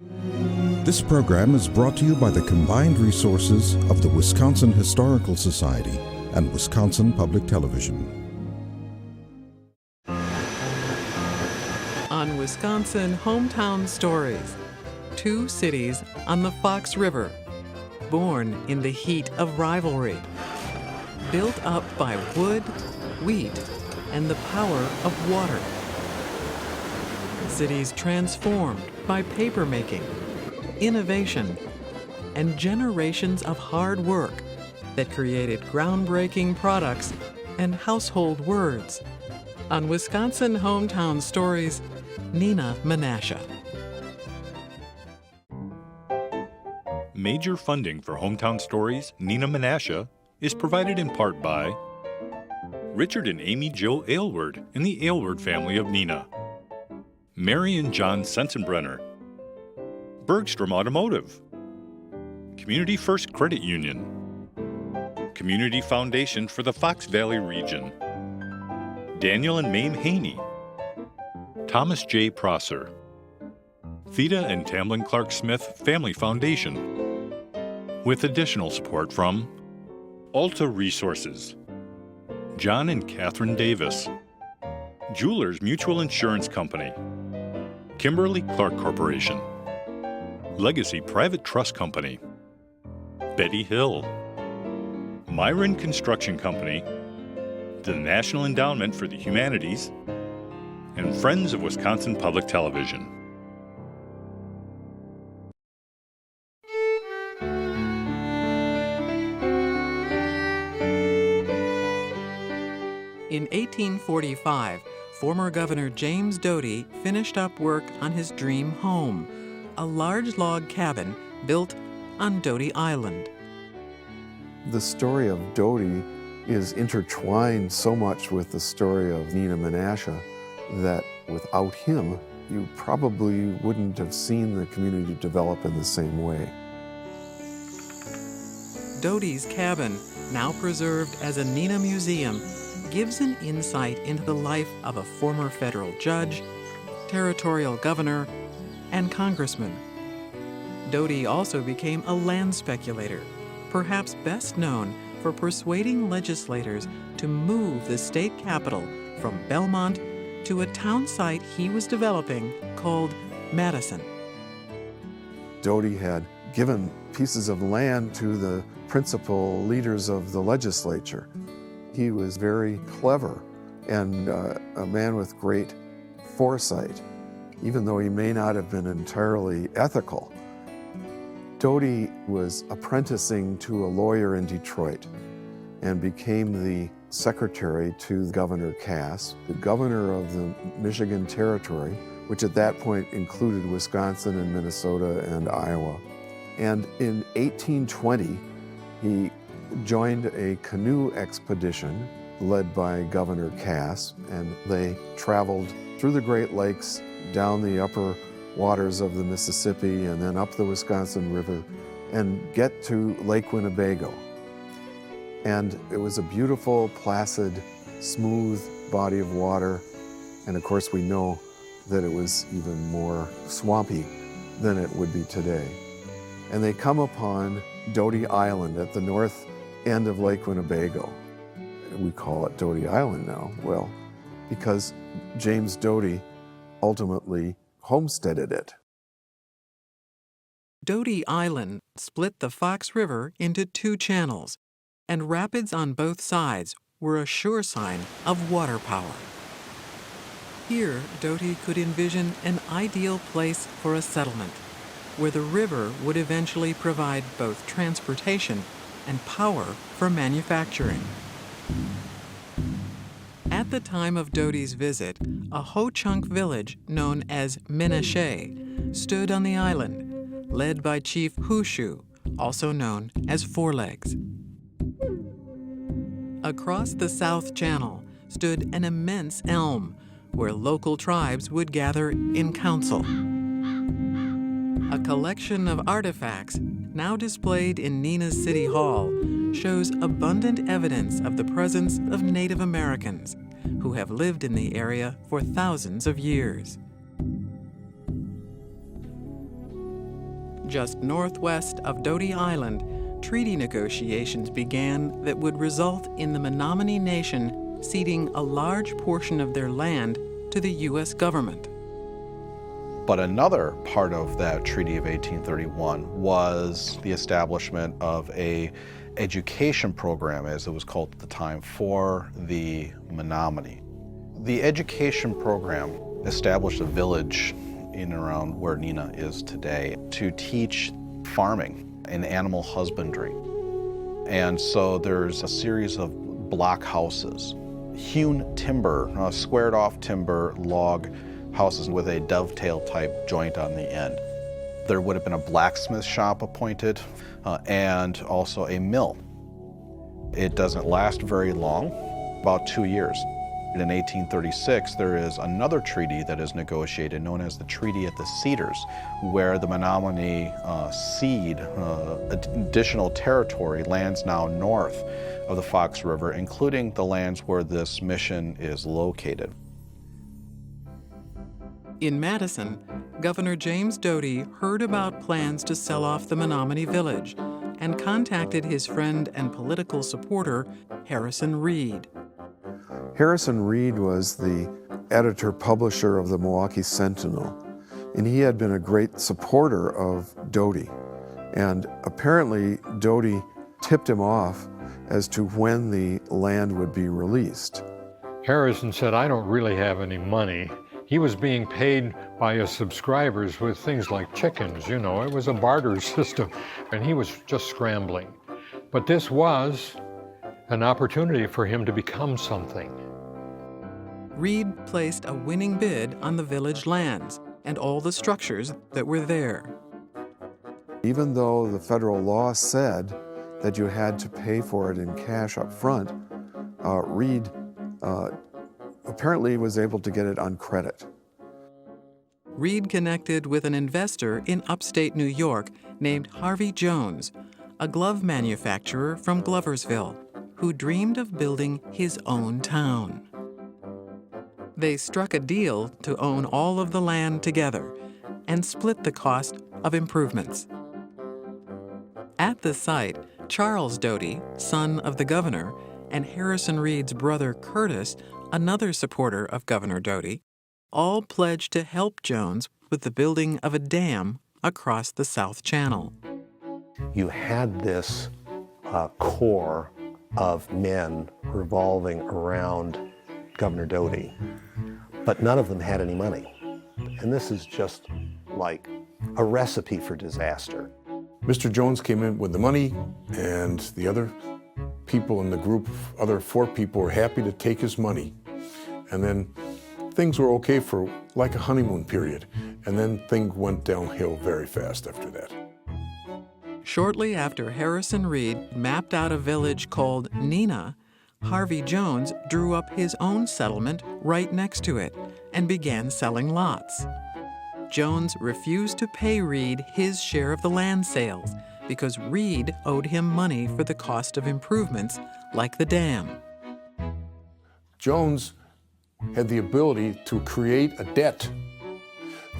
This program is brought to you by the combined resources of the Wisconsin Historical Society and Wisconsin Public Television. On Wisconsin Hometown Stories, two cities on the Fox River, born in the heat of rivalry, built up by wood, wheat, and the power of water. Cities transformed by papermaking, innovation, and generations of hard work that created groundbreaking products and household words. On Wisconsin Hometown Stories, Nina Menasha. Major funding for Hometown Stories, Nina Menasha, is provided in part by Richard and Amy Jill Aylward and the Aylward family of Nina, Mary and John Sensenbrenner, Bergstrom Automotive, Community First Credit Union, Community Foundation for the Fox Valley region, Daniel and Mame Haney, Thomas J. Prosser, Theda and Tamlin Clark Smith Family Foundation, with additional support from Alta Resources, John and Catherine Davis, Jewelers Mutual Insurance Company, Kimberly Clark Corporation, Legacy Private Trust Company, Betty Hill, Myron Construction Company, the National Endowment for the Humanities, and Friends of Wisconsin Public Television. In 1845, former Governor James Doty finished up work on his dream home, a large log cabin built on Doty Island. The story of Doty is intertwined so much with the story of Nina Menasha that without him, you probably wouldn't have seen the community develop in the same way. Doty's cabin, now preserved as a Nina Museum, gives an insight into the life of a former federal judge, territorial governor, and congressman. Doty also became a land speculator, perhaps best known for persuading legislators to move the state capital from Belmont to a town site he was developing called Madison. Doty had given pieces of land to the principal leaders of the legislature. He was very clever and a man with great foresight, even though he may not have been entirely ethical. Doty was apprenticing to a lawyer in Detroit and became the secretary to Governor Cass, the governor of the Michigan Territory, which at that point included Wisconsin and Minnesota and Iowa. And in 1820, he joined a canoe expedition led by Governor Cass, and they traveled through the Great Lakes, down the upper waters of the Mississippi, and then up the Wisconsin River, and get to Lake Winnebago. And it was a beautiful, placid, smooth body of water, and of course we know that it was even more swampy than it would be today. And they come upon Doty Island at the north end of Lake Winnebago. We call it Doty Island now, well, because James Doty ultimately homesteaded it. Doty Island split the Fox River into two channels, and rapids on both sides were a sure sign of water power. Here, Doty could envision an ideal place for a settlement, where the river would eventually provide both transportation and power for manufacturing. At the time of Doty's visit, a Ho-Chunk village known as Menasha stood on the island, led by Chief Hooshu, also known as Four Legs. Across the South Channel stood an immense elm, where local tribes would gather in council. A collection of artifacts, now displayed in Nina's City Hall, shows abundant evidence of the presence of Native Americans who have lived in the area for thousands of years. Just northwest of Doty Island, treaty negotiations began that would result in the Menominee Nation ceding a large portion of their land to the U.S. government. But another part of that Treaty of 1831 was the establishment of a education program, as it was called at the time, for the Menominee. The education program established a village in and around where Neenah is today to teach farming and animal husbandry. And so there's a series of block houses, hewn timber, squared off timber log houses with a dovetail type joint on the end. There would have been a blacksmith shop appointed and also a mill. It doesn't last very long, about 2 years. In 1836, there is another treaty that is negotiated known as the Treaty at the Cedars, where the Menominee cede additional territory, lands now north of the Fox River, including the lands where this mission is located. In Madison, Governor James Doty heard about plans to sell off the Menominee Village and contacted his friend and political supporter, Harrison Reed. Harrison Reed was the editor-publisher of the Milwaukee Sentinel, and he had been a great supporter of Doty. And apparently, Doty tipped him off as to when the land would be released. Harrison said, "I don't really have any money." He was being paid by his subscribers with things like chickens, you know, it was a barter system, and he was just scrambling. But this was an opportunity for him to become something. Reed placed a winning bid on the village lands and all the structures that were there. Even though the federal law said that you had to pay for it in cash up front, Reed apparently was able to get it on credit. Reed connected with an investor in upstate New York named Harvey Jones, a glove manufacturer from Gloversville, who dreamed of building his own town. They struck a deal to own all of the land together and split the cost of improvements. At the site, Charles Doty, son of the governor, and Harrison Reed's brother Curtis, another supporter of Governor Doty, all pledged to help Jones with the building of a dam across the South Channel. You had this core of men revolving around Governor Doty, but none of them had any money. And this is just like a recipe for disaster. Mr. Jones came in with the money, and the other people in the group, other 4 people, were happy to take his money. And then things were okay for like a honeymoon period. And then things went downhill very fast after that. Shortly after Harrison Reed mapped out a village called Neenah, Harvey Jones drew up his own settlement right next to it and began selling lots. Jones refused to pay Reed his share of the land sales because Reed owed him money for the cost of improvements like the dam. Jones had the ability to create a debt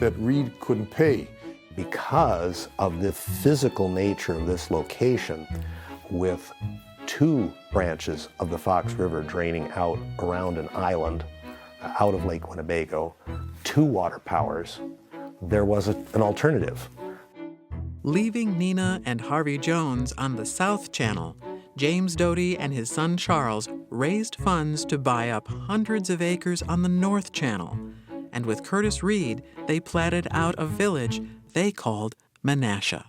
that Reed couldn't pay. Because of the physical nature of this location, with 2 branches of the Fox River draining out around an island out of Lake Winnebago, 2 water powers, there was an alternative. Leaving Neenah and Harvey Jones on the South Channel, James Doty and his son Charles raised funds to buy up hundreds of acres on the North Channel, and with Curtis Reed, they platted out a village they called Menasha.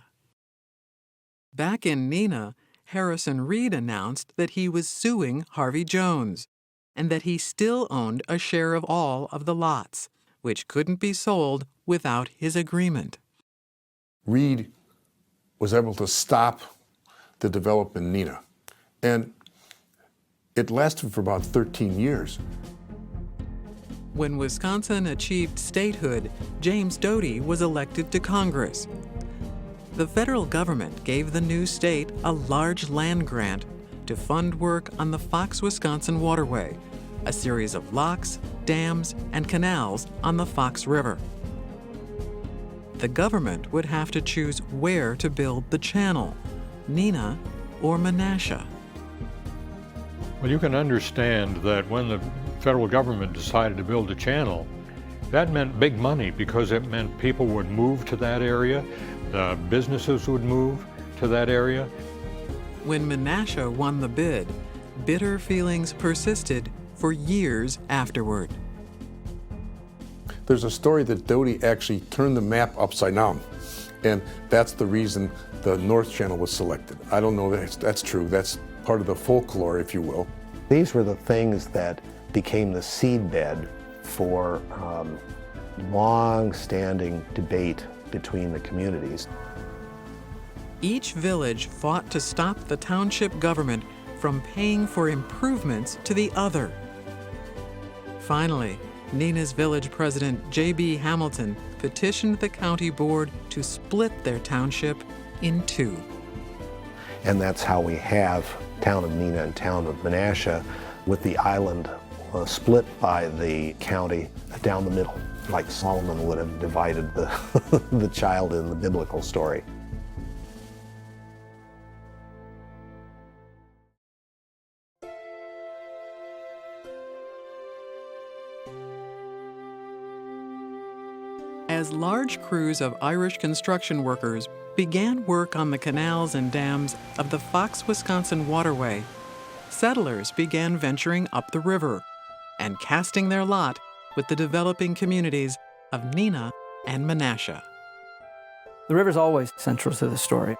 Back in Neenah, Harrison Reed announced that he was suing Harvey Jones, and that he still owned a share of all of the lots, which couldn't be sold without his agreement. Reed was able to stop the development in Neenah. And it lasted for about 13 years. When Wisconsin achieved statehood, James Doty was elected to Congress. The federal government gave the new state a large land grant to fund work on the Fox-Wisconsin Waterway, a series of locks, dams, and canals on the Fox River. the government would have to choose where to build the channel, Neenah or Menasha. Well, you can understand that when the federal government decided to build a channel, that meant big money because it meant people would move to that area, businesses would move to that area. When Menasha won the bid, bitter feelings persisted for years afterward. There's a story that Doty actually turned the map upside down, and that's the reason the North Channel was selected. I don't know that that's true. That's part of the folklore, if you will. These were the things that became the seedbed for long-standing debate between the communities. Each village fought to stop the township government from paying for improvements to the other. Finally, Neenah's village president, J.B. Hamilton, petitioned the county board to split their township in two. And that's how we have town of Neenah and town of Menasha, with the island split by the county down the middle, like Solomon would have divided the child in the biblical story. As large crews of Irish construction workers began work on the canals and dams of the Fox, Wisconsin waterway, settlers began venturing up the river and casting their lot with the developing communities of Neenah and Menasha. The river's always central to the story.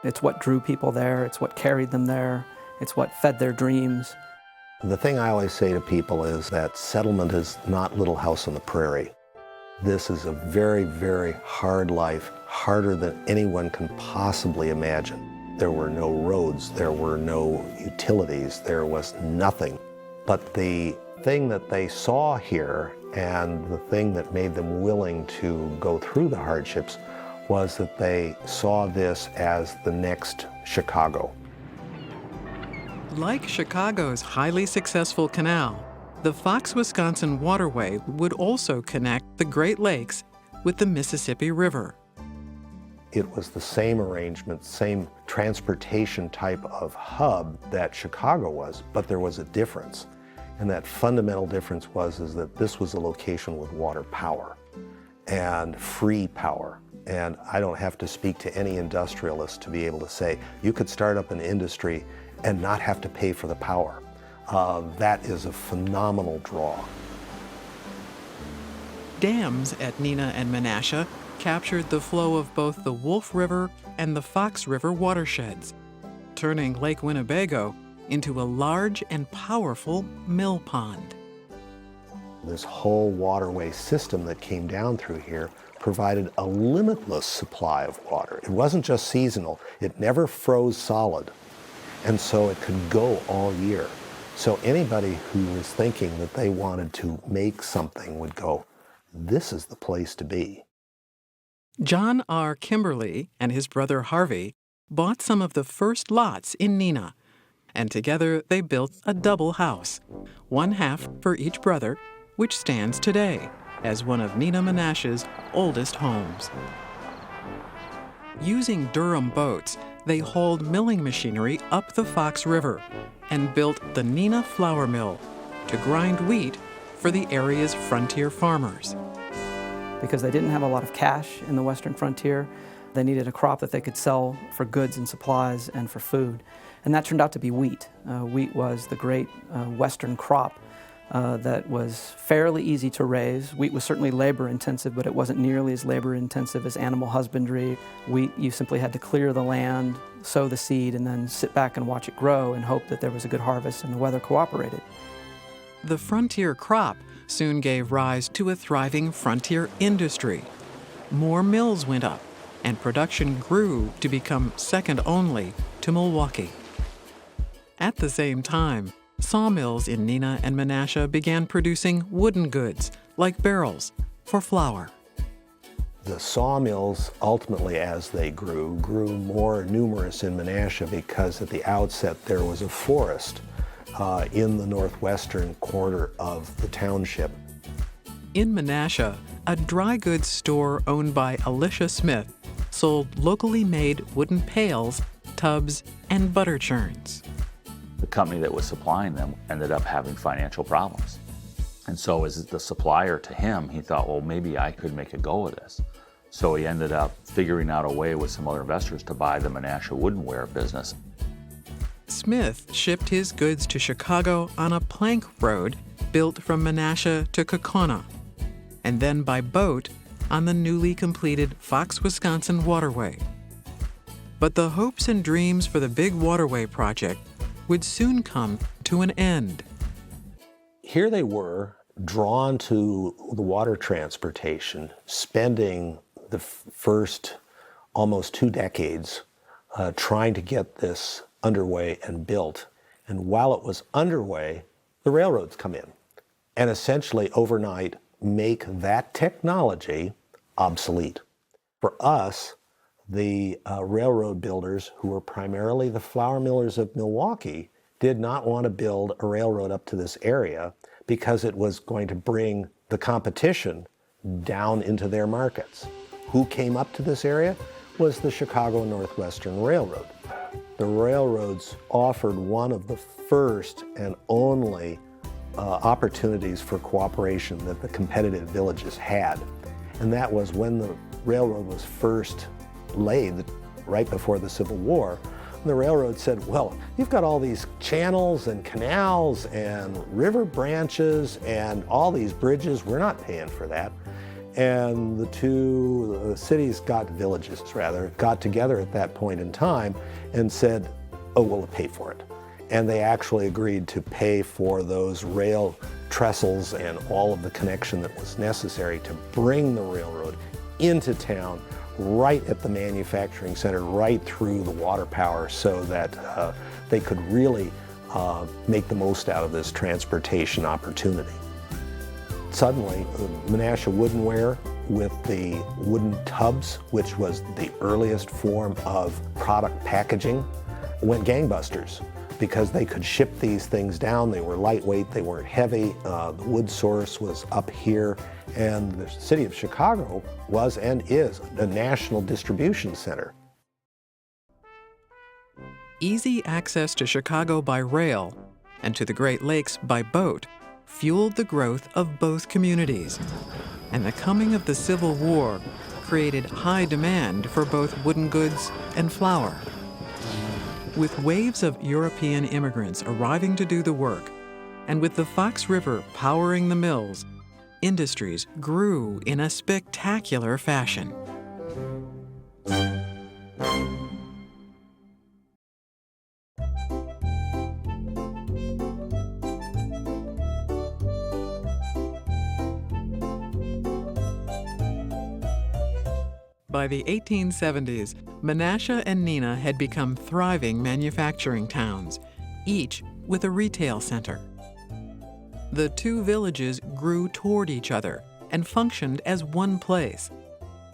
It's what drew people there, it's what carried them there, it's what fed their dreams. The thing I always say to people is that settlement is not Little House on the Prairie. This is a very, very hard life, harder than anyone can possibly imagine. There were no roads, there were no utilities, there was nothing. But the thing that they saw here and the thing that made them willing to go through the hardships was that they saw this as the next Chicago. Like Chicago's highly successful canal, the Fox, Wisconsin waterway would also connect the Great Lakes with the Mississippi River. It was the same arrangement, same transportation type of hub that Chicago was, but there was a difference. And that fundamental difference is that this was a location with water power and free power. And I don't have to speak to any industrialist to be able to say, you could start up an industry and not have to pay for the power. That is a phenomenal draw. Dams at Neenah and Menasha captured the flow of both the Wolf River and the Fox River watersheds, turning Lake Winnebago into a large and powerful mill pond. This whole waterway system that came down through here provided a limitless supply of water. It wasn't just seasonal, it never froze solid, and so it could go all year. So anybody who was thinking that they wanted to make something would go, this is the place to be. John R. Kimberly and his brother Harvey bought some of the first lots in Neenah, and together they built a double house, one half for each brother, which stands today as one of Neenah Menasha's oldest homes. Using Durham boats, they hauled milling machinery up the Fox River and built the Neenah Flour Mill to grind wheat for the area's frontier farmers. Because they didn't have a lot of cash in the western frontier, they needed a crop that they could sell for goods and supplies and for food. And that turned out to be wheat. Wheat was the great western crop that was fairly easy to raise. Wheat was certainly labor intensive, but it wasn't nearly as labor intensive as animal husbandry. Wheat, you simply had to clear the land, sow the seed, and then sit back and watch it grow and hope that there was a good harvest and the weather cooperated. The frontier crop soon gave rise to a thriving frontier industry. More mills went up, and production grew to become second only to Milwaukee. At the same time, sawmills in Neenah and Menasha began producing wooden goods, like barrels, for flour. The sawmills, ultimately as they grew more numerous in Menasha because at the outset there was a forest in the northwestern corner of the township. In Menasha, a dry goods store owned by Alicia Smith sold locally made wooden pails, tubs, and butter churns. The company that was supplying them ended up having financial problems. And so as the supplier to him, he thought, well, maybe I could make a go of this. So he ended up figuring out a way with some other investors to buy the Menasha Woodenware business. Smith shipped his goods to Chicago on a plank road built from Menasha to Kaukauna, and then by boat on the newly completed Fox, Wisconsin waterway. But the hopes and dreams for the big waterway project would soon come to an end. Here they were, drawn to the water transportation, spending the first almost 2 decades trying to get this underway and built. And while it was underway, the railroads come in and essentially overnight make that technology obsolete. For us, the railroad builders, who were primarily the flour millers of Milwaukee, did not want to build a railroad up to this area because it was going to bring the competition down into their markets. Who came up to this area was the Chicago Northwestern Railroad. The railroads offered one of the first and only opportunities for cooperation that the competitive villages had. And that was when the railroad was first laid, right before the Civil War. The railroad said, well, you've got all these channels and canals and river branches and all these bridges, we're not paying for that. And the villages got together at that point in time and said, oh, we'll pay for it. And they actually agreed to pay for those rail trestles and all of the connection that was necessary to bring the railroad into town, right at the manufacturing center, right through the water power, so that they could really make the most out of this transportation opportunity. Suddenly, Menasha Woodenware with the wooden tubs, which was the earliest form of product packaging, went gangbusters because they could ship these things down. They were lightweight, they weren't heavy, the wood source was up here, and the city of Chicago was and is a national distribution center. Easy access to Chicago by rail and to the Great Lakes by boat fueled the growth of both communities, and the coming of the Civil War created high demand for both wooden goods and flour. With waves of European immigrants arriving to do the work, and with the Fox River powering the mills, industries grew in a spectacular fashion. By the 1870s, Menasha and Neenah had become thriving manufacturing towns, each with a retail center. The two villages grew toward each other and functioned as one place.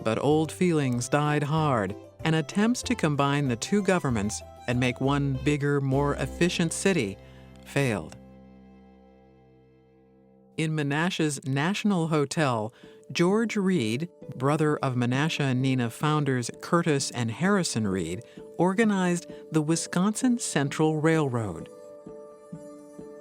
But old feelings died hard, and attempts to combine the two governments and make one bigger, more efficient city failed. In Menasha's National Hotel, George Reed, brother of Menasha and Neenah founders Curtis and Harrison Reed, organized the Wisconsin Central Railroad.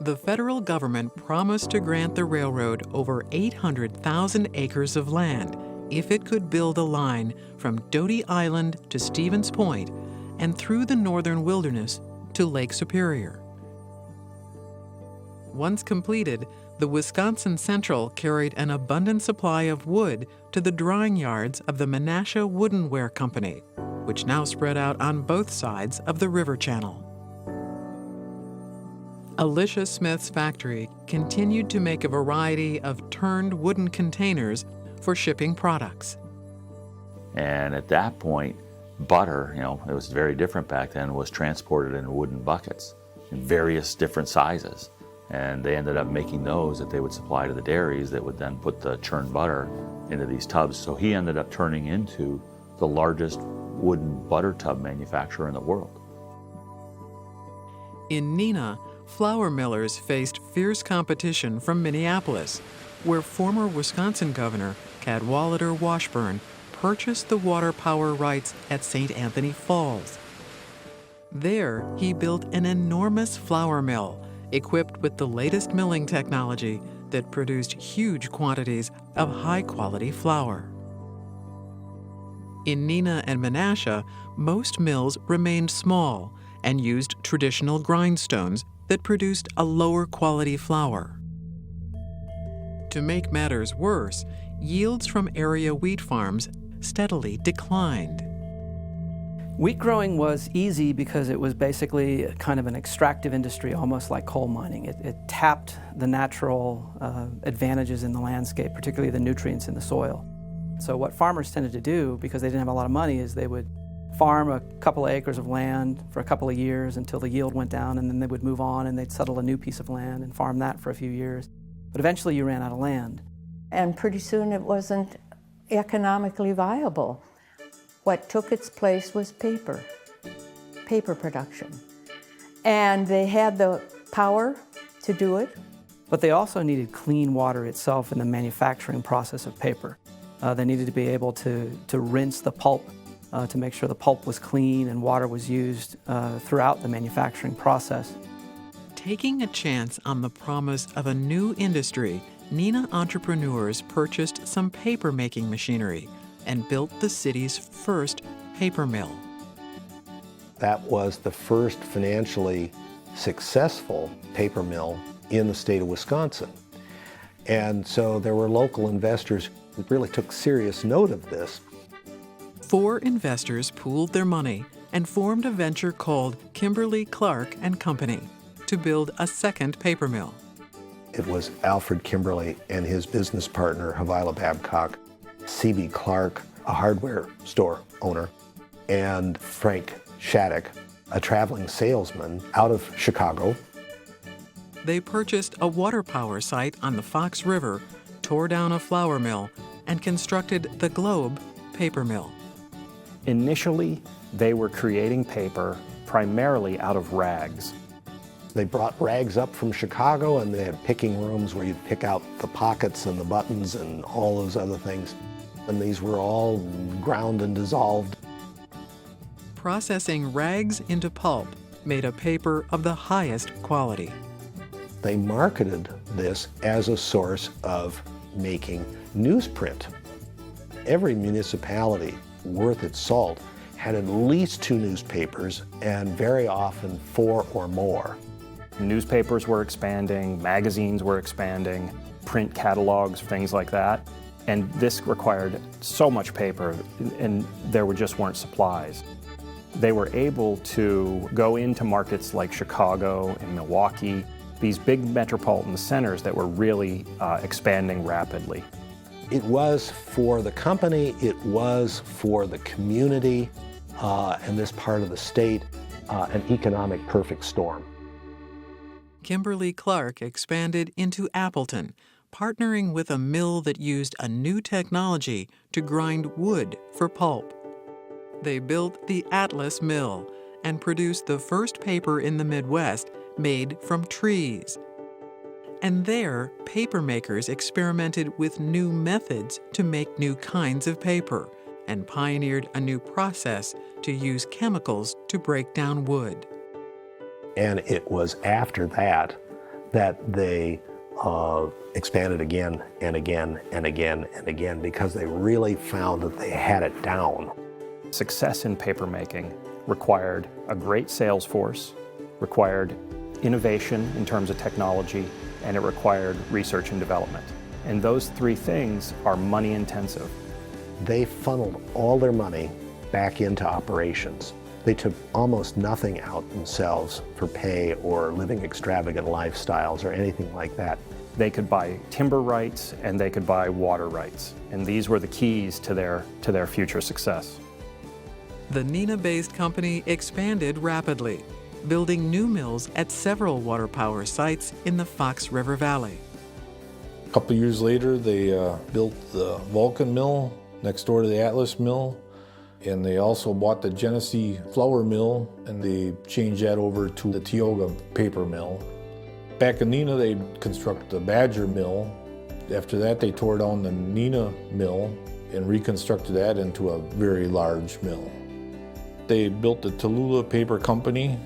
The federal government promised to grant the railroad over 800,000 acres of land if it could build a line from Doty Island to Stevens Point and through the northern wilderness to Lake Superior. Once completed, the Wisconsin Central carried an abundant supply of wood to the drying yards of the Menasha Woodenware Company, which now spread out on both sides of the river channel. Alicia Smith's factory continued to make a variety of turned wooden containers for shipping products. And at that point, butter, it was very different back then, was transported in wooden buckets in various different sizes. And they ended up making those that they would supply to the dairies that would then put the churned butter into these tubs. So he ended up turning into the largest wooden butter tub manufacturer in the world. In Neenah, flour millers faced fierce competition from Minneapolis, where former Wisconsin Governor Cadwallader Washburn purchased the water power rights at St. Anthony Falls. There, he built an enormous flour mill equipped with the latest milling technology that produced huge quantities of high-quality flour. In Neenah and Menasha, most mills remained small and used traditional grindstones that produced a lower quality flour. To make matters worse, yields from area wheat farms steadily declined. Wheat growing was easy because it was basically kind of an extractive industry, almost like coal mining. It tapped the natural advantages in the landscape, particularly the nutrients in the soil. So what farmers tended to do, because they didn't have a lot of money, is they would farm a couple of acres of land for a couple of years until the yield went down, and then they would move on and they'd settle a new piece of land and farm that for a few years. But eventually you ran out of land. And pretty soon it wasn't economically viable. What took its place was paper production. And they had the power to do it. But they also needed clean water itself in the manufacturing process of paper. They needed to be able to rinse the pulp to make sure the pulp was clean and water was used throughout the manufacturing process. Taking a chance on the promise of a new industry, Neenah entrepreneurs purchased some paper-making machinery and built the city's first paper mill. That was the first financially successful paper mill in the state of Wisconsin. And so there were local investors who really took serious note of this. 4 investors pooled their money and formed a venture called Kimberly Clark and Company to build a second paper mill. It was Alfred Kimberly and his business partner, Havilah Babcock, C.B. Clark, a hardware store owner, and Frank Shattuck, a traveling salesman out of Chicago. They purchased a water power site on the Fox River, tore down a flour mill, and constructed the Globe paper mill. Initially, they were creating paper primarily out of rags. They brought rags up from Chicago, and they had picking rooms where you'd pick out the pockets and the buttons and all those other things. And these were all ground and dissolved. Processing rags into pulp made a paper of the highest quality. They marketed this as a source of making newsprint. Every municipality worth its salt had at least 2 newspapers, and very often 4 or more. Newspapers were expanding, magazines were expanding, print catalogs, things like that. And this required so much paper, and there just weren't supplies. They were able to go into markets like Chicago and Milwaukee, these big metropolitan centers that were really expanding rapidly. It was for the company, it was for the community, and this part of the state, an economic perfect storm. Kimberly Clark expanded into Appleton, partnering with a mill that used a new technology to grind wood for pulp. They built the Atlas Mill and produced the first paper in the Midwest made from trees. And there, paper makers experimented with new methods to make new kinds of paper and pioneered a new process to use chemicals to break down wood. And it was after that that they expanded again and again and again and again, because they really found that they had it down. Success in papermaking required a great sales force, required innovation in terms of technology, and it required research and development. And those 3 things are money intensive. They funneled all their money back into operations. They took almost nothing out themselves for pay or living extravagant lifestyles or anything like that. They could buy timber rights and they could buy water rights. And these were the keys to their future success. The Neenah-based company expanded rapidly, building new mills at several water power sites in the Fox River Valley. A couple years later, they built the Vulcan Mill next door to the Atlas Mill, and they also bought the Genesee Flour Mill, and they changed that over to the Tioga Paper Mill. Back in Neenah, they constructed the Badger Mill. After that, they tore down the Neenah mill and reconstructed that into a very large mill. They built the Tallulah Paper Company,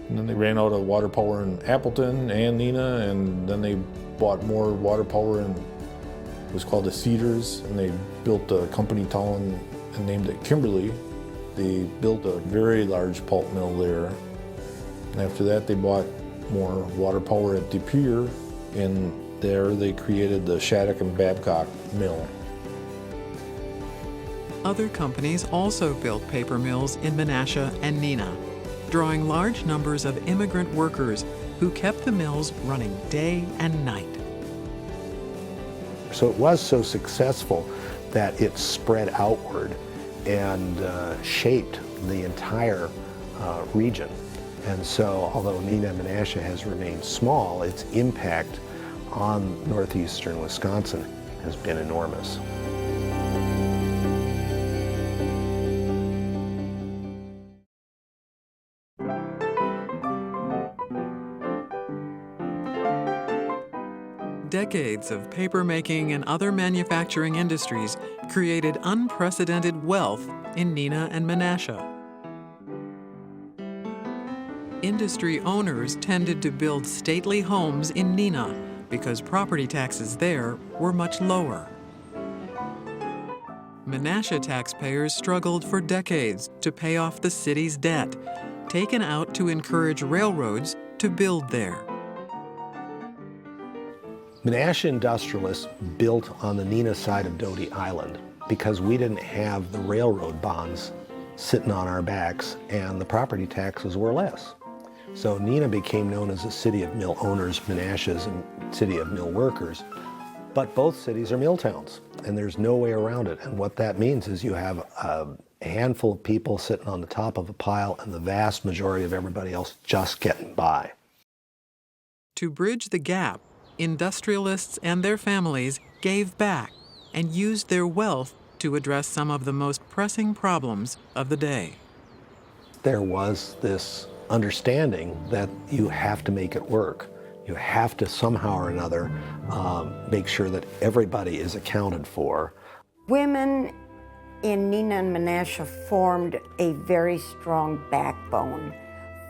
and then they ran out of water power in Appleton and Neenah, and then they bought more water power in, it was called the Cedars, and they built a company town and named it Kimberly. They built a very large pulp mill there. And after that, they bought more water power at De Pere, and there they created the Shattuck and Babcock mill. Other companies also built paper mills in Menasha and Neenah, drawing large numbers of immigrant workers who kept the mills running day and night. So it was so successful that it spread outward and shaped the entire region. And so, although Neenah and Menasha has remained small, its impact on northeastern Wisconsin has been enormous. Decades of papermaking and other manufacturing industries created unprecedented wealth in Neenah and Menasha. Industry owners tended to build stately homes in Neenah because property taxes there were much lower. Menasha taxpayers struggled for decades to pay off the city's debt, taken out to encourage railroads to build there. Menasha industrialists built on the Neenah side of Doty Island because we didn't have the railroad bonds sitting on our backs and the property taxes were less. So Neenah became known as a city of mill owners, Menasha's a city of mill workers. But both cities are mill towns, and there's no way around it. And what that means is you have a handful of people sitting on the top of a pile and the vast majority of everybody else just getting by. To bridge the gap, industrialists and their families gave back and used their wealth to address some of the most pressing problems of the day. There was this understanding that you have to make it work. You have to somehow or another make sure that everybody is accounted for. Women in Neenah and Menasha formed a very strong backbone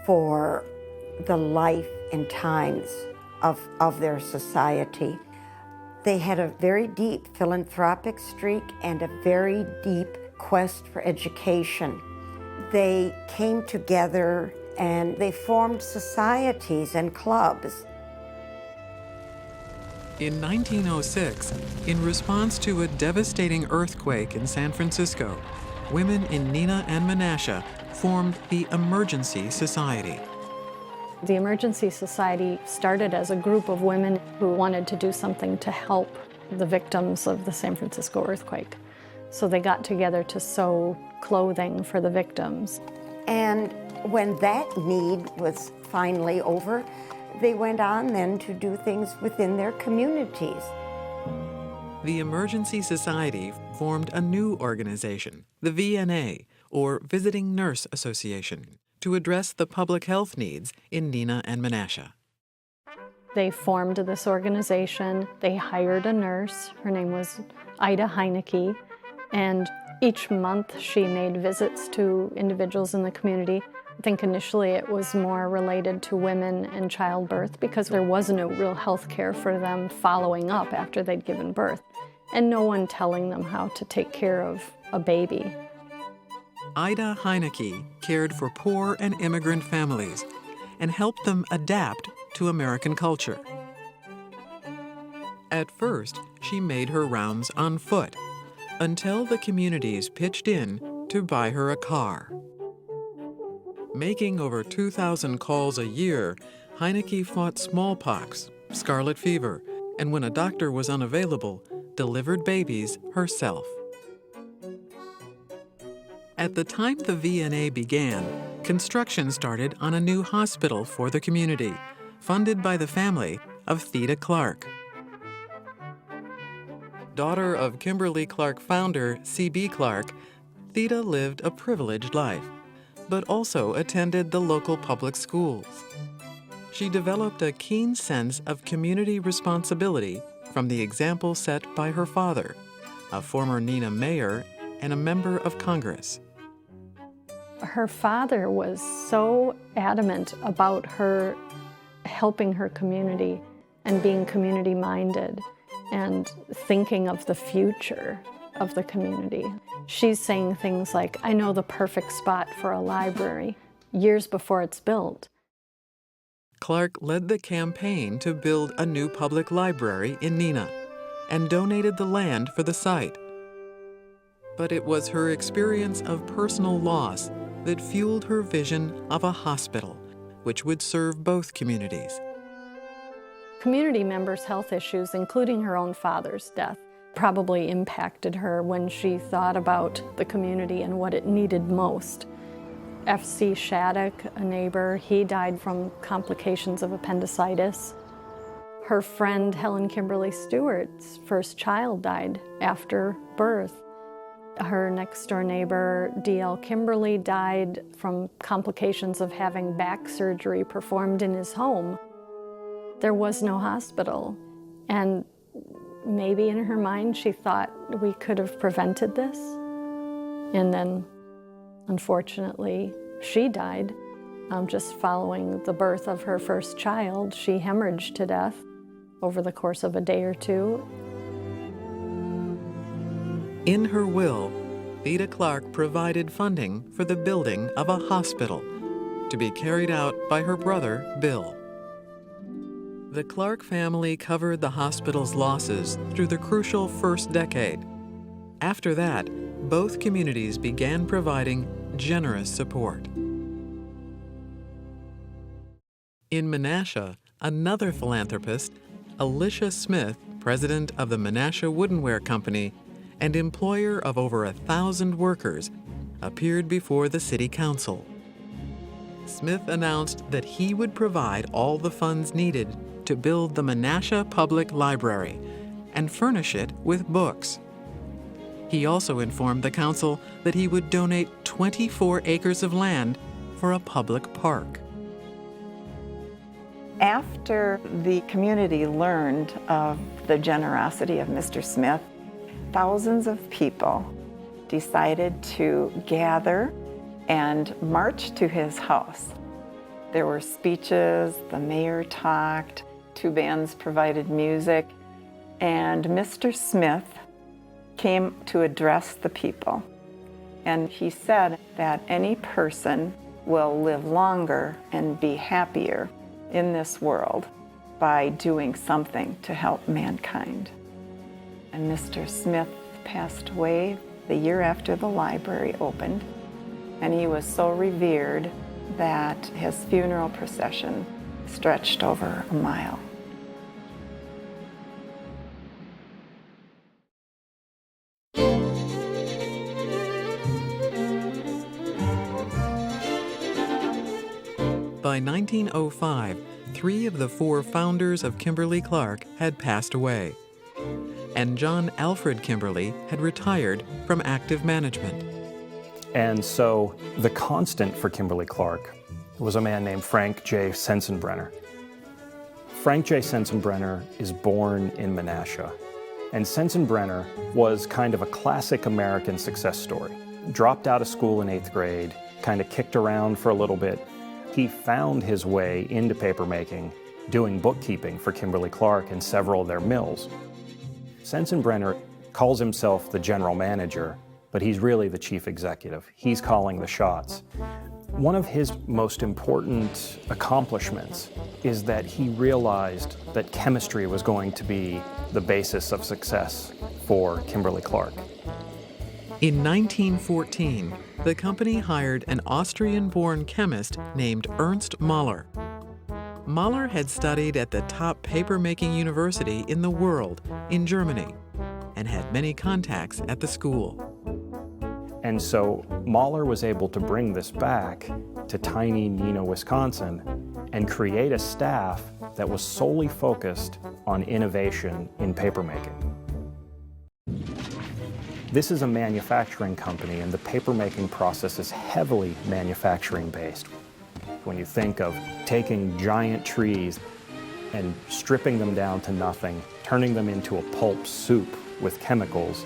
for the life and times of their society. They had a very deep philanthropic streak and a very deep quest for education. They came together and they formed societies and clubs. In 1906, in response to a devastating earthquake in San Francisco, women in Neenah and Menasha formed the Emergency Society. The Emergency Society started as a group of women who wanted to do something to help the victims of the San Francisco earthquake. So they got together to sew clothing for the victims. And when that need was finally over, they went on then to do things within their communities. The Emergency Society formed a new organization, the VNA, or Visiting Nurse Association, to address the public health needs in Neenah and Menasha. They formed this organization. They hired a nurse. Her name was Ida Heineke, and each month she made visits to individuals in the community. I think initially it was more related to women and childbirth because there was no real health care for them following up after they'd given birth, and no one telling them how to take care of a baby. Ida Heineke cared for poor and immigrant families and helped them adapt to American culture. At first, she made her rounds on foot until the communities pitched in to buy her a car. Making over 2,000 calls a year, Heineke fought smallpox, scarlet fever, and when a doctor was unavailable, delivered babies herself. At the time the VNA began, construction started on a new hospital for the community, funded by the family of Theda Clark. Daughter of Kimberly Clark founder C.B. Clark, Theda lived a privileged life, but also attended the local public schools. She developed a keen sense of community responsibility from the example set by her father, a former Neenah mayor and a member of Congress. Her father was so adamant about her helping her community and being community-minded and thinking of the future of the community. She's saying things like, I know the perfect spot for a library, years before it's built. Clark led the campaign to build a new public library in Neenah and donated the land for the site. But it was her experience of personal loss that fueled her vision of a hospital, which would serve both communities. Community members' health issues, including her own father's death, probably impacted her when she thought about the community and what it needed most. F.C. Shattuck, a neighbor, he died from complications of appendicitis. Her friend Helen Kimberly Stewart's first child died after birth. Her next-door neighbor, D.L. Kimberly, died from complications of having back surgery performed in his home. There was no hospital, and maybe in her mind she thought we could have prevented this. And then, unfortunately, she died just following the birth of her first child. She hemorrhaged to death over the course of a day or two. In her will, Theda Clark provided funding for the building of a hospital to be carried out by her brother, Bill. The Clark family covered the hospital's losses through the crucial first decade. After that, both communities began providing generous support. In Menasha, another philanthropist, Alicia Smith, president of the Menasha Woodenware Company and employer of over 1,000 workers, appeared before the city council. Smith announced that he would provide all the funds needed to build the Menasha Public Library and furnish it with books. He also informed the council that he would donate 24 acres of land for a public park. After the community learned of the generosity of Mr. Smith, thousands of people decided to gather and march to his house. There were speeches, the mayor talked, 2 bands provided music, and Mr. Smith came to address the people. And he said that any person will live longer and be happier in this world by doing something to help mankind. And Mr. Smith passed away the year after the library opened, and he was so revered that his funeral procession stretched over a mile. By 1905, 3 of the 4 founders of Kimberly-Clark had passed away, and John Alfred Kimberly had retired from active management. And so the constant for Kimberly-Clark was a man named Frank J. Sensenbrenner. Frank J. Sensenbrenner is born in Menasha, and Sensenbrenner was kind of a classic American success story. Dropped out of school in 8th grade, kind of kicked around for a little bit. He found his way into papermaking, doing bookkeeping for Kimberly-Clark and several of their mills. Sensenbrenner calls himself the general manager, but he's really the chief executive. He's calling the shots. One of his most important accomplishments is that he realized that chemistry was going to be the basis of success for Kimberly-Clark. In 1914, the company hired an Austrian-born chemist named Ernst Mahler. Mahler had studied at the top paper-making university in the world, in Germany, and had many contacts at the school. And so Mahler was able to bring this back to tiny Neenah, Wisconsin, and create a staff that was solely focused on innovation in papermaking. This is a manufacturing company, and the papermaking process is heavily manufacturing-based. When you think of taking giant trees and stripping them down to nothing, turning them into a pulp soup with chemicals,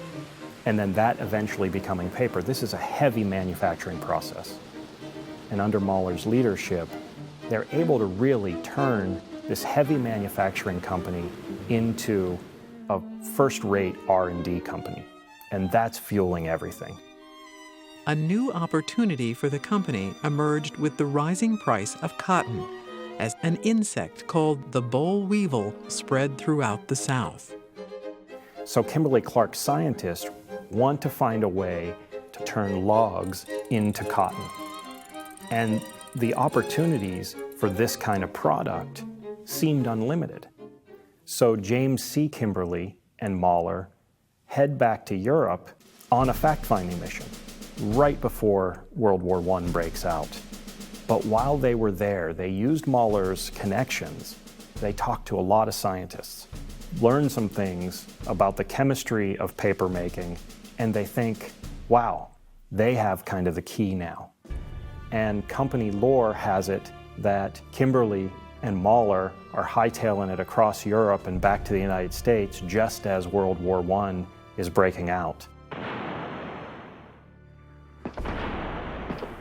and then that eventually becoming paper. This is a heavy manufacturing process. And under Mahler's leadership, they're able to really turn this heavy manufacturing company into a first-rate R&D company. And that's fueling everything. A new opportunity for the company emerged with the rising price of cotton, as an insect called the boll weevil spread throughout the South. So Kimberly-Clark scientists want to find a way to turn logs into cotton. And the opportunities for this kind of product seemed unlimited. So James C. Kimberly and Mahler head back to Europe on a fact-finding mission right before World War I breaks out. But while they were there, they used Mahler's connections. They talked to a lot of scientists, learned some things about the chemistry of paper making, and they think, wow, they have kind of the key now. And company lore has it that Kimberly and Mahler are hightailing it across Europe and back to the United States just as World War I is breaking out.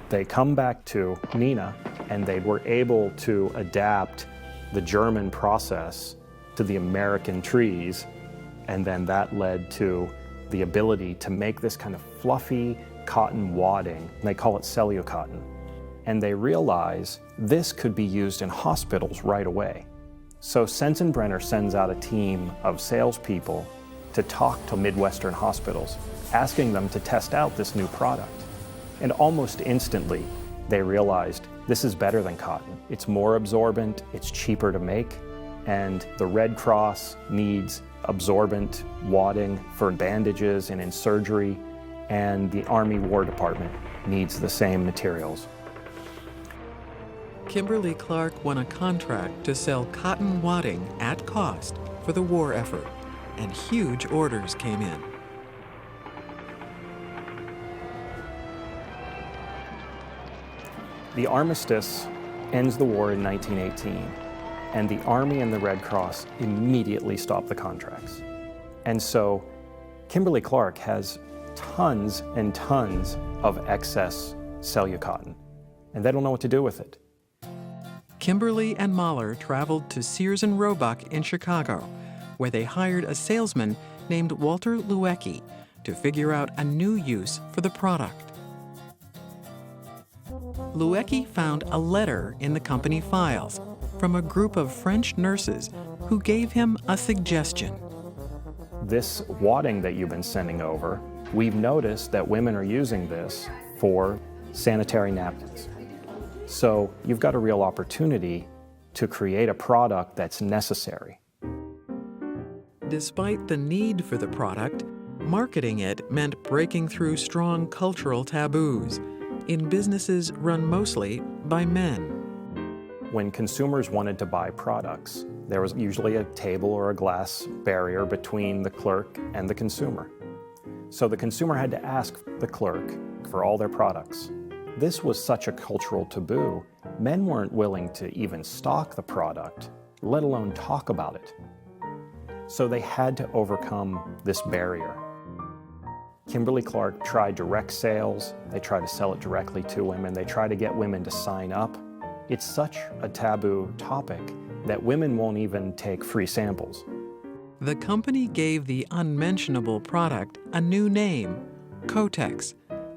They come back to Neenah and they were able to adapt the German process to the American trees, and then that led to the ability to make this kind of fluffy cotton wadding. They call it cellulocotton. And they realize this could be used in hospitals right away. So Sensenbrenner sends out a team of salespeople to talk to Midwestern hospitals, asking them to test out this new product. And almost instantly, they realized this is better than cotton. It's more absorbent, it's cheaper to make, and the Red Cross needs absorbent wadding for bandages and in surgery, and the Army War Department needs the same materials. Kimberly-Clark won a contract to sell cotton wadding at cost for the war effort, and huge orders came in. The armistice ends the war in 1918, and the Army and the Red Cross immediately stop the contracts. And so Kimberly-Clark has tons and tons of excess cellulocotton, and they don't know what to do with it. Kimberly and Mahler traveled to Sears and Roebuck in Chicago, where they hired a salesman named Walter Luecke to figure out a new use for the product. Luecke found a letter in the company files from a group of French nurses who gave him a suggestion. This wadding that you've been sending over, we've noticed that women are using this for sanitary napkins. So you've got a real opportunity to create a product that's necessary. Despite the need for the product, marketing it meant breaking through strong cultural taboos in businesses run mostly by men. When consumers wanted to buy products, there was usually a table or a glass barrier between the clerk and the consumer. So the consumer had to ask the clerk for all their products. This was such a cultural taboo, men weren't willing to even stock the product, let alone talk about it. So they had to overcome this barrier. Kimberly-Clark tried direct sales, they tried to sell it directly to women, they tried to get women to sign up. It's such a taboo topic that women won't even take free samples. The company gave the unmentionable product a new name, Kotex,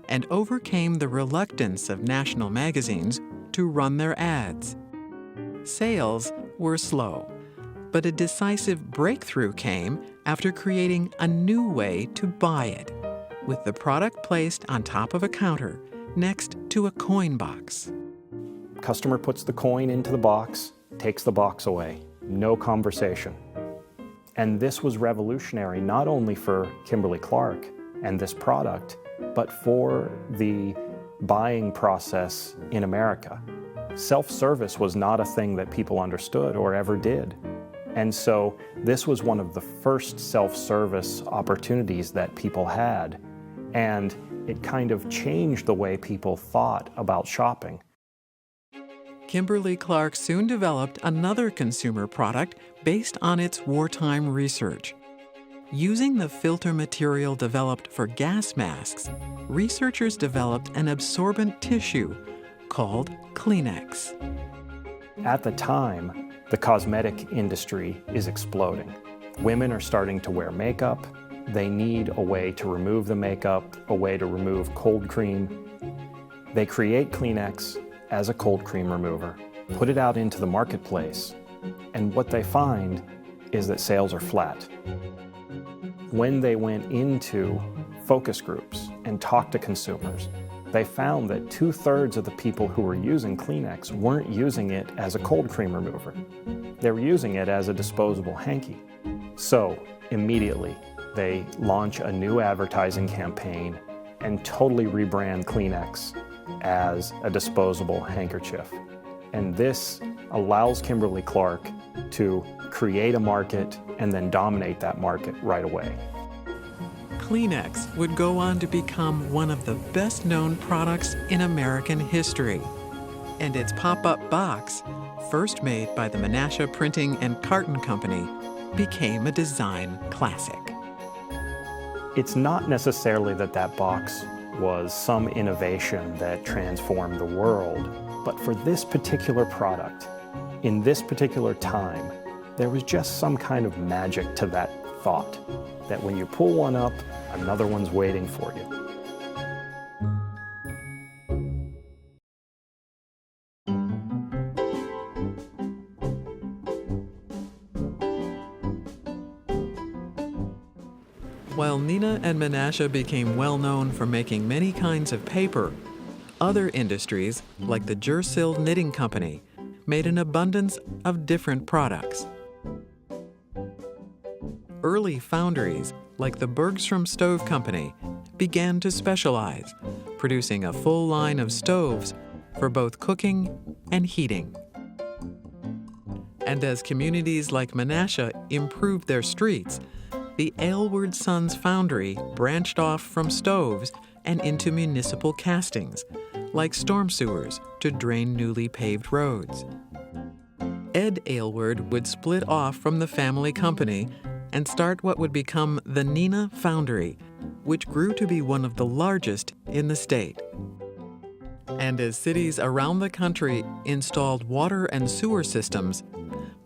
and overcame the reluctance of national magazines to run their ads. Sales were slow, but a decisive breakthrough came after creating a new way to buy it, with the product placed on top of a counter next to a coin box. Customer puts the coin into the box, takes the box away, no conversation. And this was revolutionary not only for Kimberly-Clark and this product, but for the buying process in America. Self-service was not a thing that people understood or ever did. And so this was one of the first self-service opportunities that people had, and it kind of changed the way people thought about shopping. Kimberly-Clark soon developed another consumer product based on its wartime research. Using the filter material developed for gas masks, researchers developed an absorbent tissue called Kleenex. At the time, the cosmetic industry is exploding. Women are starting to wear makeup. They need a way to remove the makeup, a way to remove cold cream. They create Kleenex as a cold cream remover, put it out into the marketplace, and what they find is that sales are flat. When they went into focus groups and talked to consumers, they found that 2/3 of the people who were using Kleenex weren't using it as a cold cream remover. They were using it as a disposable hanky. So immediately, they launch a new advertising campaign and totally rebrand Kleenex as a disposable handkerchief. And this allows Kimberly-Clark to create a market and then dominate that market right away. Kleenex would go on to become one of the best-known products in American history. And its pop-up box, first made by the Menasha Printing and Carton Company, became a design classic. It's not necessarily that that box was some innovation that transformed the world, but for this particular product, in this particular time, there was just some kind of magic to that thought, that when you pull one up, another one's waiting for you. While Neenah and Menasha became well known for making many kinds of paper, other industries, like the Jersild Knitting Company, made an abundance of different products. Early foundries, like the Bergstrom Stove Company, began to specialize, producing a full line of stoves for both cooking and heating. And as communities like Menasha improved their streets, the Aylward Sons Foundry branched off from stoves and into municipal castings, like storm sewers to drain newly paved roads. Ed Aylward would split off from the family company and start what would become the Neenah Foundry, which grew to be one of the largest in the state. And as cities around the country installed water and sewer systems,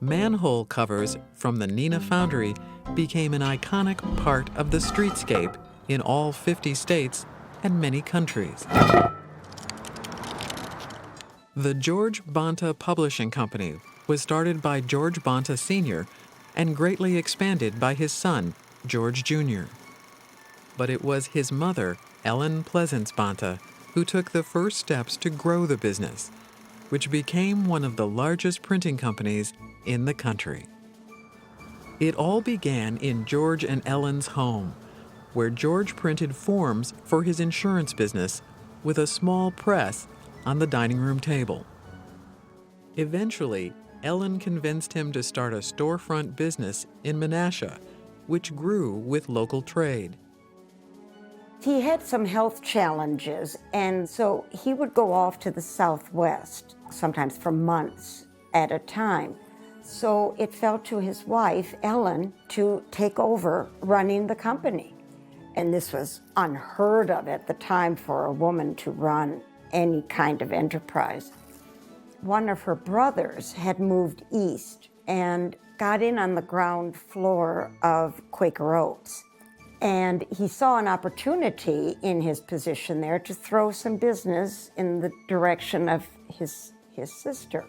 manhole covers from the Neenah Foundry became an iconic part of the streetscape in all 50 states and many countries. The George Bonta Publishing Company was started by George Bonta Sr. and greatly expanded by his son, George Jr. But it was his mother, Ellen Pleasance Bonta, who took the first steps to grow the business, which became one of the largest printing companies in the country. It all began in George and Ellen's home, where George printed forms for his insurance business with a small press on the dining room table. Eventually, Ellen convinced him to start a storefront business in Menasha, which grew with local trade. He had some health challenges, and so he would go off to the Southwest, sometimes for months at a time. So it fell to his wife, Ellen, to take over running the company. And this was unheard of at the time for a woman to run any kind of enterprise. One of her brothers had moved east and got in on the ground floor of Quaker Oats. And he saw an opportunity in his position there to throw some business in the direction of his sister.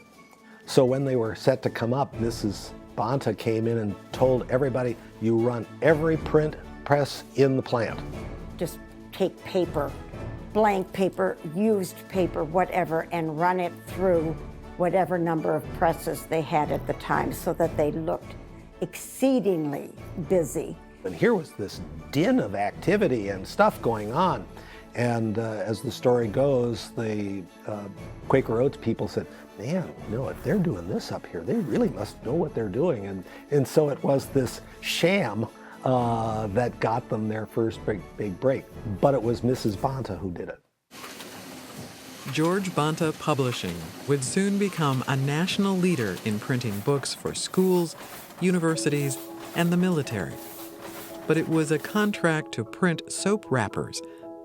So when they were set to come up, Mrs. Bonta came in and told everybody, you run every print press in the plant. Just take paper, blank paper, used paper, whatever, and run it through whatever number of presses they had at the time so that they looked exceedingly busy. And here was this din of activity and stuff going on. And as the story goes, the Quaker Oats people said, man, if they're doing this up here, they really must know what they're doing. And so it was this sham that got them their first big break. But it was Mrs. Bonta who did it. George Banta Publishing would soon become a national leader in printing books for schools, universities, and the military. But it was a contract to print soap wrappers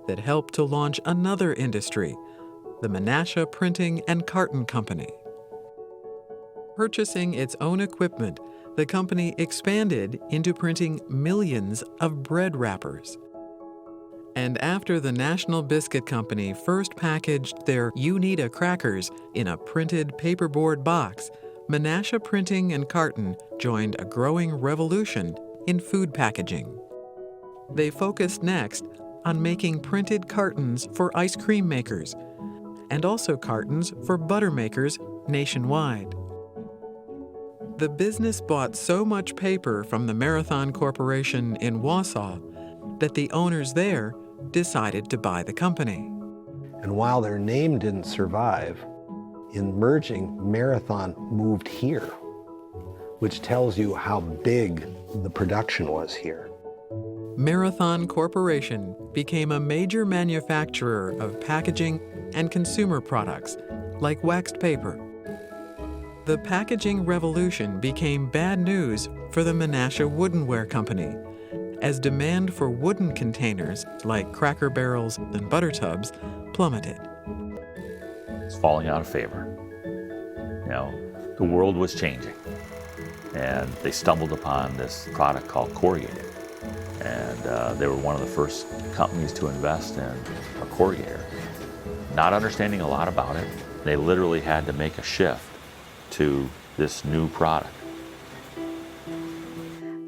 that helped to launch another industry, the Menasha Printing and Carton Company. Purchasing its own equipment, the company expanded into printing millions of bread wrappers. And after the National Biscuit Company first packaged their Uneeda crackers in a printed paperboard box, Menasha Printing and Carton joined a growing revolution in food packaging. They focused next on making printed cartons for ice cream makers, and also cartons for butter makers nationwide. The business bought so much paper from the Marathon Corporation in Wausau that the owners there decided to buy the company. And while their name didn't survive, in merging, Marathon moved here, which tells you how big the production was here. Marathon Corporation became a major manufacturer of packaging and consumer products like waxed paper. The packaging revolution became bad news for the Menasha Woodenware Company, as demand for wooden containers like Cracker Barrels and butter tubs plummeted. It's falling out of favor. You know, the world was changing, and they stumbled upon this product called corrugated. And they were one of the first companies to invest in a corrugator. Not understanding a lot about it, they literally had to make a shift to this new product.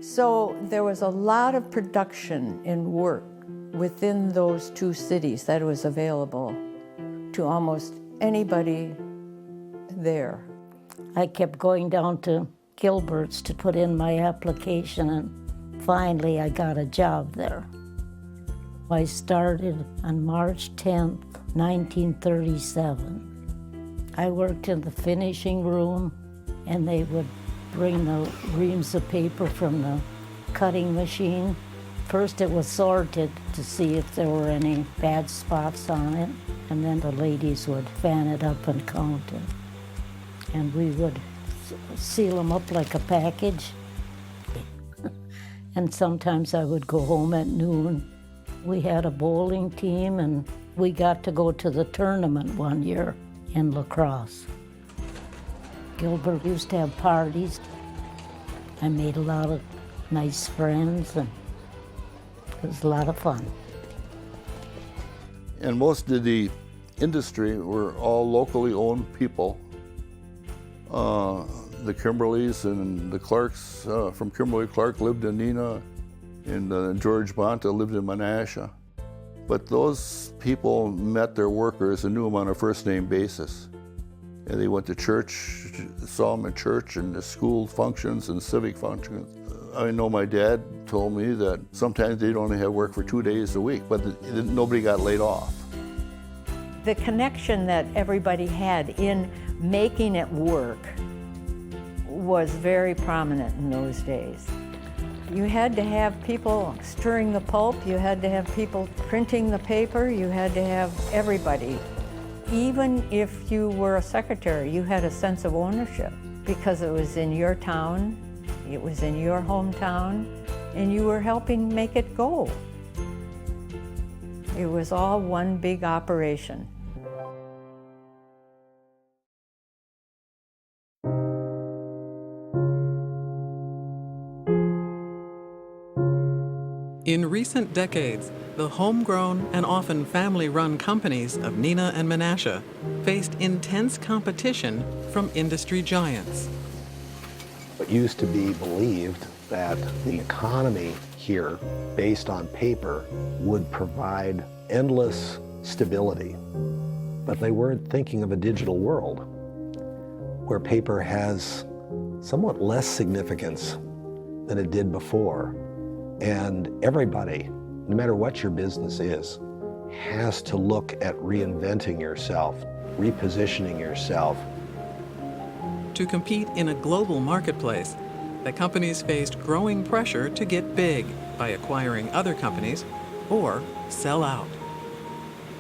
So there was a lot of production and work within those two cities that was available to almost anybody there. I kept going down to Gilbert's to put in my application, and finally I got a job there. I started on March 10th, 1937. I worked in the finishing room, and they would bring the reams of paper from the cutting machine. First it was sorted to see if there were any bad spots on it, and then the ladies would fan it up and count it. And we would seal them up like a package. And sometimes I would go home at noon. We had a bowling team, and we got to go to the tournament one year in lacrosse. Gilbert used to have parties. I made a lot of nice friends, and it was a lot of fun. And most of the industry were all locally owned people. The Kimberleys and the Clarks from Kimberly-Clark lived in Neenah, and George Banta lived in Menasha. But those people met their workers and knew them on a first-name basis. And they went to church, saw them at church and the school functions and civic functions. I know my dad told me that sometimes they'd only have work for 2 days a week, but nobody got laid off. The connection that everybody had in making it work was very prominent in those days. You had to have people stirring the pulp, you had to have people printing the paper, you had to have everybody. Even if you were a secretary, you had a sense of ownership because it was in your town, it was in your hometown, and you were helping make it go. It was all one big operation. In recent decades, the homegrown and often family-run companies of Neenah and Menasha faced intense competition from industry giants. It used to be believed that the economy here, based on paper, would provide endless stability. But they weren't thinking of a digital world where paper has somewhat less significance than it did before. And everybody, no matter what your business is, has to look at reinventing yourself, repositioning yourself. To compete in a global marketplace, the companies faced growing pressure to get big by acquiring other companies or sell out.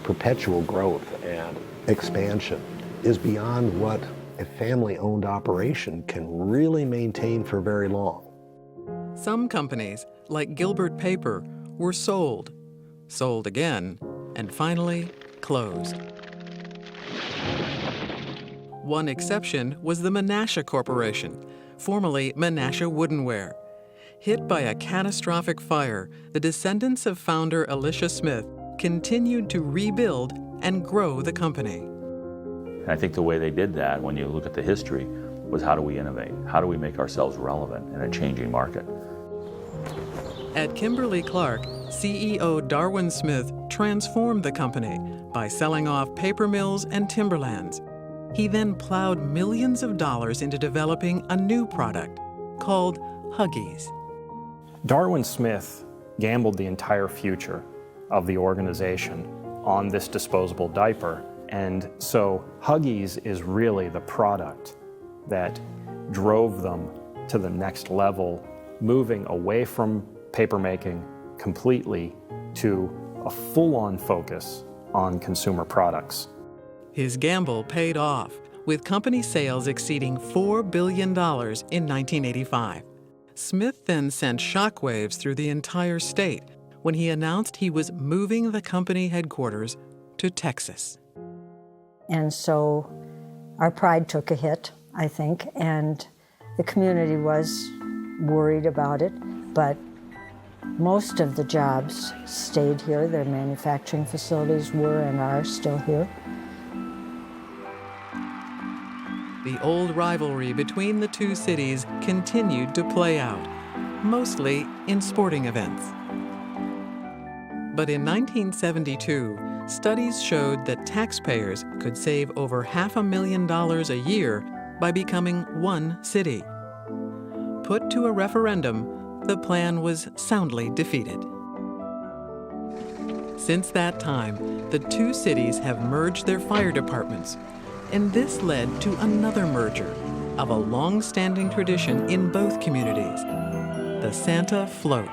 perpetual growth and expansion is beyond what a family-owned operation can really maintain for very long. Some companies, like Gilbert Paper, were sold again, and finally closed. One exception was the Menasha Corporation, formerly Menasha Woodenware. Hit by a catastrophic fire, the descendants of founder Elisha Smith continued to rebuild and grow the company. And I think the way they did that, when you look at the history, was how do we innovate? How do we make ourselves relevant in a changing market? At Kimberly-Clark, CEO Darwin Smith transformed the company by selling off paper mills and timberlands. He then plowed millions of dollars into developing a new product called Huggies. Darwin Smith gambled the entire future of the organization on this disposable diaper, and so Huggies is really the product that drove them to the next level, moving away from paper making completely to a full-on focus on consumer products. His gamble paid off, with company sales exceeding $4 billion in 1985. Smith then sent shockwaves through the entire state when he announced he was moving the company headquarters to Texas. And so our pride took a hit, I think, and the community was worried about it, but most of the jobs stayed here. Their manufacturing facilities were and are still here. The old rivalry between the two cities continued to play out, mostly in sporting events. But in 1972, studies showed that taxpayers could save over $500,000 a year by becoming one city. Put to a referendum, the plan was soundly defeated. Since that time, the two cities have merged their fire departments, and this led to another merger of a long-standing tradition in both communities, the Santa Float.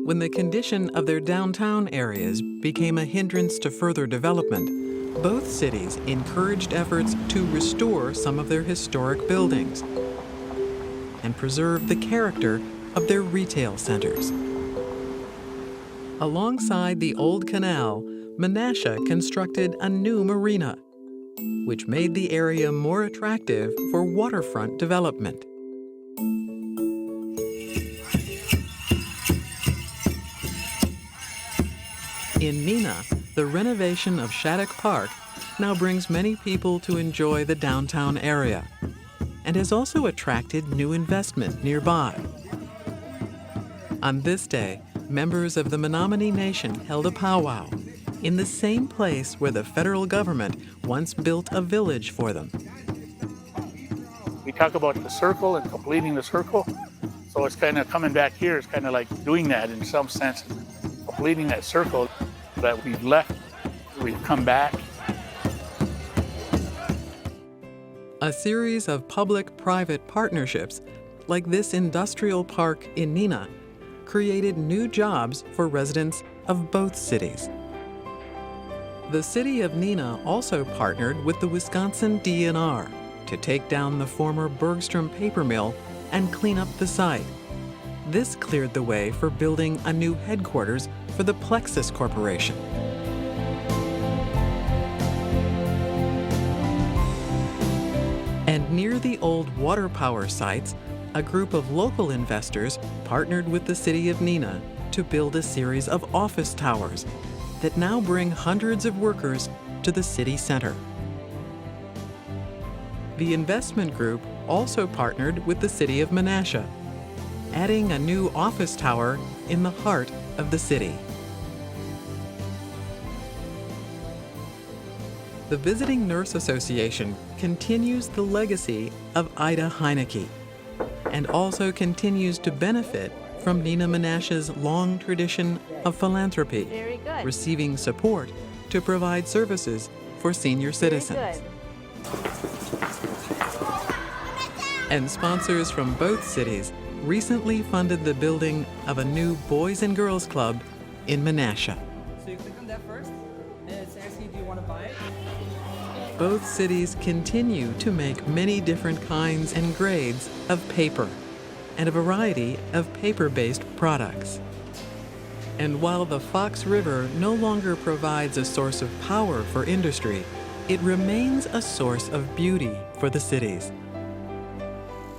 When the condition of their downtown areas became a hindrance to further development, both cities encouraged efforts to restore some of their historic buildings and preserve the character of their retail centers. Alongside the old canal, Menasha constructed a new marina, which made the area more attractive for waterfront development. In Neenah, the renovation of Shattuck Park now brings many people to enjoy the downtown area and has also attracted new investment nearby. On this day, members of the Menominee Nation held a powwow in the same place where the federal government once built a village for them. We talk about the circle and completing the circle, so it's kind of coming back here. It's kind of like doing that in some sense, completing that circle that we've left, we've come back. A series of public-private partnerships, like this industrial park in Neenah, created new jobs for residents of both cities. The city of Neenah also partnered with the Wisconsin DNR to take down the former Bergstrom paper mill and clean up the site. This cleared the way for building a new headquarters for the Plexus Corporation. And near the old water power sites, a group of local investors partnered with the city of Neenah to build a series of office towers that now bring hundreds of workers to the city center. The investment group also partnered with the city of Menasha, adding a new office tower in the heart of the city. The Visiting Nurse Association continues the legacy of Ida Heineke and also continues to benefit from Neenah Menasha's long tradition of philanthropy, Very good. receiving support to provide services for senior citizens. And sponsors from both cities recently funded the building of a new Boys and Girls Club in Menasha. So you click on that first, and it's asking you, do you want to buy it? Both cities continue to make many different kinds and grades of paper and a variety of paper-based products. And while the Fox River no longer provides a source of power for industry, it remains a source of beauty for the cities.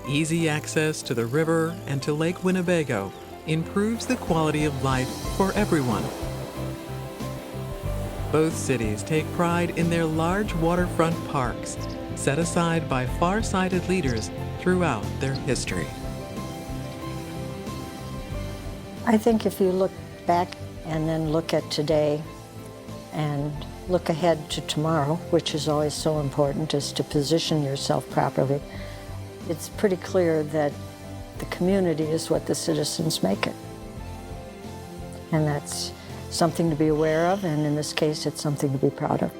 Easy access to the river and to Lake Winnebago improves the quality of life for everyone. Both cities take pride in their large waterfront parks, set aside by far-sighted leaders throughout their history. I think if you look back and then look at today and look ahead to tomorrow, which is always so important, is to position yourself properly, it's pretty clear that the community is what the citizens make it. And that's something to be aware of, and in this case, it's something to be proud of.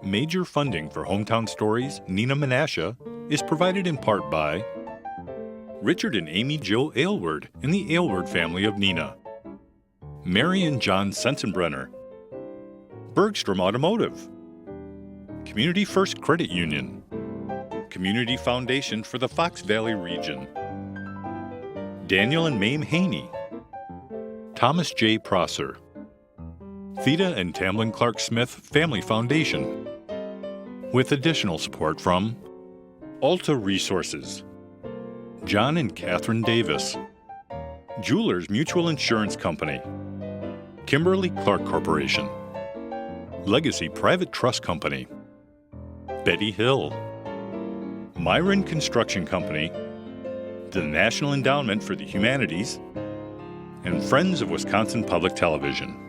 Major funding for Hometown Stories Neenah Menasha is provided in part by Richard and Amy Jo Aylward and the Aylward family of Neenah, Mary and John Sensenbrenner, Bergstrom Automotive, Community First Credit Union, Community Foundation for the Fox Valley region, Daniel and Mame Haney, Thomas J. Prosser, Theda and Tamlin Clark Smith Family Foundation, with additional support from Alta Resources, John and Catherine Davis, Jewelers Mutual Insurance Company, Kimberly Clark Corporation, Legacy Private Trust Company, Betty Hill, Myron Construction Company, the National Endowment for the Humanities, and Friends of Wisconsin Public Television.